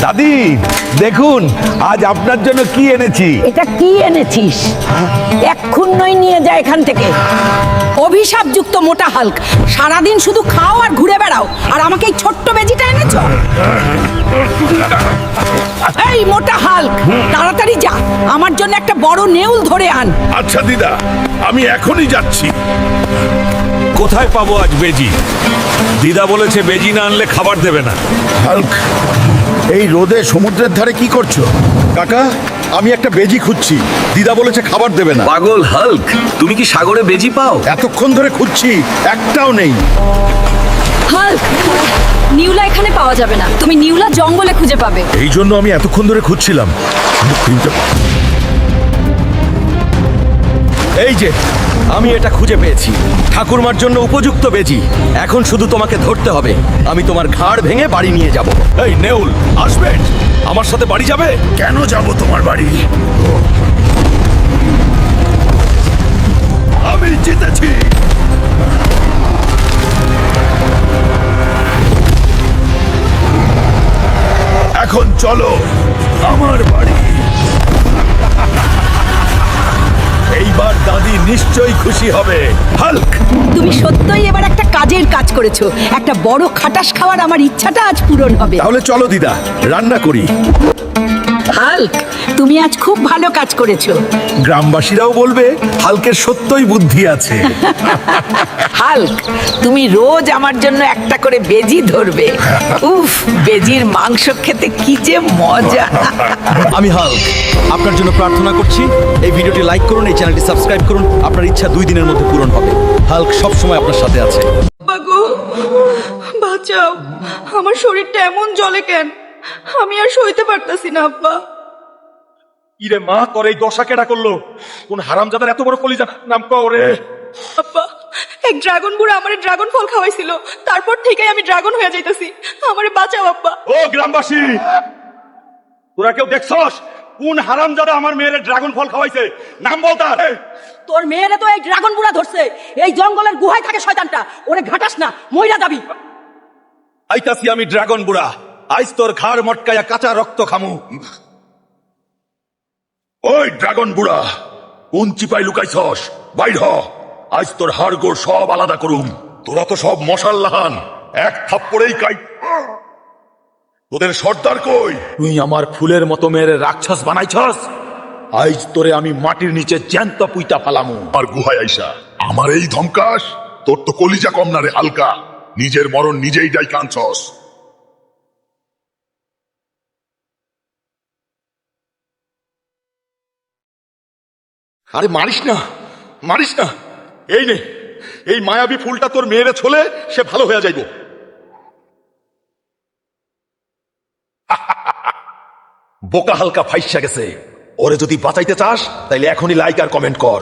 দাদি দেখুন আজ আপনার জন্য কি এনেছি। এটা কি এনেছিস? এক্ষুন্নই নিয়ে যা এখান থেকে। অভিশাপযুক্ত মোটা হাল্ক, সারাদিন শুধু খাও আর ঘুরে বেড়াও, আর আমাকে এই ছোট্ট বেজিটা এনেছো। এই মোটা হাল্ক, তাড়াতাড়ি যা, আমার জন্য একটা বড় নেউল ধরে আন। আচ্ছা দিদা, আমি এখনই যাচ্ছি। কোথায় পাবো আজ বেজি? দিদা বলেছে বেজি না আনলে খাবার দেবে না। হাল্ক, এই রোদে সমুদ্রের ধারে কি করছো? কাকা, আমি একটা বেজি খুঁজছি, দিদা বলেছে খাবার দেবে না। পাগল হাল্ক, তুমি কি সাগরে বেজি পাও? এতক্ষণ ধরে খুঁজছি, একটাও নেই। হাল্ক, নিউলা এখানে পাওয়া যাবে না, তুমি নিউলা জঙ্গলে খুঁজে পাবে। এই জন্য আমি এতক্ষণ ধরে খুঁজছিলাম। এই যে, আমি এটা খুঁজে পেয়েছি। ঠাকুরমার জন্য উপযুক্ত বেজি। এখন শুধু তোমাকে ধরতে হবে। আমি তোমার ঘাড় ভেঙে বাড়ি নিয়ে যাব। এই নেউল, আসবে আমার সাথে বাড়ি যাবে? কেন যাব তোমার বাড়ি? আমি জিতেছি। এখন চলো আমার বাড়ি। এইবার দাদি নিশ্চয়ই খুশি হবে। হাল্ক, তুমি সত্যই এবার একটা কাজের কাজ করেছো। একটা বড় খাটাস খাওয়ার আমার ইচ্ছাটা আজ পূরণ হবে। তাহলে চলো দিদা, রান্না করি। হাল্ক, তুমি আজ খুব ভালো কাজ করেছো। গ্রামবাসীরাও বলবে হাল্কের সত্যই বুদ্ধি আছে। হাল্ক, তুমি রোজ আমার জন্য একটা করে বেজি ধরবে। উফ, বেজির মাংস খেতে কি যে মজা। আমি হাল্ক, আপনার জন্য প্রার্থনা করছি। এই ভিডিওটি লাইক করুন, এই চ্যানেলটি সাবস্ক্রাইব করুন। আপনার ইচ্ছা 2 দিনের মধ্যে পূরণ হবে। হাল্ক সব সময় আপনার সাথে আছে। বাগো, বাঁচাও, আমার শরীরটা এমন জ্বলে কেন? আমি আর সইতে পারতাছি না আব্বা। ইরে মা, তোর এই দশা কেডা করলো? কোন হারামজাদার এত বড় কলিজা নাম করে? আব্বা, এক ড্রাগন বুড়া আমারে ড্রাগন ফল খাওয়াইছিল, তারপর থেকেই আমি ড্রাগন হয়ে যাইতাছি। আমারে বাঁচাও আব্বা। ও গ্রামবাসী, তোরা কেউ দেখছস কোন হারামজাদা আমার মেয়ের ড্রাগন ফল খাওয়াইছে? নাম বল তার। তোর মেয়েরে তো এই ড্রাগন বুড়া ধরছে। এই জঙ্গলের গুহায় থাকে শয়তানটা, ওরে ঘাটাস না, মইরা যাবি। আইতাছি আমি ড্রাগন বুড়া, আইস তোর ঘাড় মটকায়া কাঁচা রক্ত খামু। ওই ড্রাগন বুড়া, কোন চিপাই লুকাইছস? বাইর হ, আজ তোর হাড় গোড় সব আলাদা করুম। তোরা তো সব মশাল লাহান, এক থাপ্পড়েই কাই। তোদের সর্দার কই? তুই আমার ফুলের মতো মেয়ের রাক্ষস বানাইছস। আইজ তোরে আমি মাটির নিচে জ্যান্ত পুইতা ফালামু। আর গুহায় আইসা আমার এই ধমকাস? তোর তো কলিজা কম না রে হালকা, নিজের মরণ নিজেই যাই কাঁদছস। আরে মারিস না, মারিস না। এই নে, এই মায়াবী ফুলটা তোর মেয়েরে ছোলে সে ভালো হয়ে যাইব। বোকা হালকা ফাইসা গেছে। ওরে যদি বাঁচাইতে চাস তাইলে এখনই লাইক আর কমেন্ট কর।